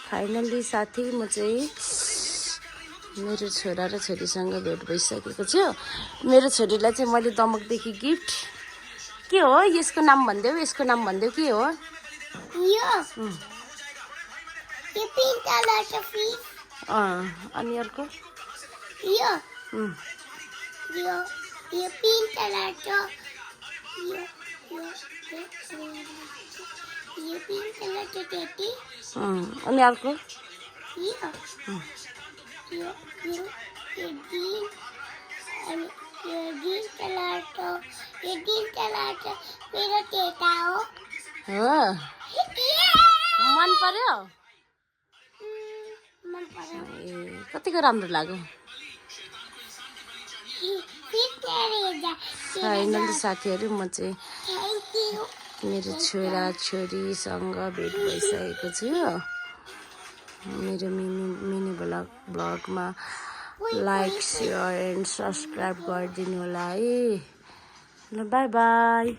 Finally साथी म चाहिँ मेरो छोरा र छोरीसँग भेट भइसकेको छु। मेरो छोरीलाई चाहिँ मैले दमकदेखि गिफ्ट के हो यसको नाम भन्देऊ, यसको नाम भन्देऊ के हो? यो पिङ्क कलरको फिस। अनि अर्को यो पिङ्क कलरको यो पिङ्क कलरको टेटी। अनि अर्को यो ग्रीन कलरको मेरो टेटा हो। मन पर्यो? मन पर्यो। ए कतिको राम्रो लाग्यो? फाइनली साथीहरू म चाहिँ मेरो छोरा छोरीसँग भेट भइसकेको छु। मेरो मिनी ब्लगमा लाइक सेयर एन्ड सब्सक्राइब गरिदिनु होला है। ल बाई बाई।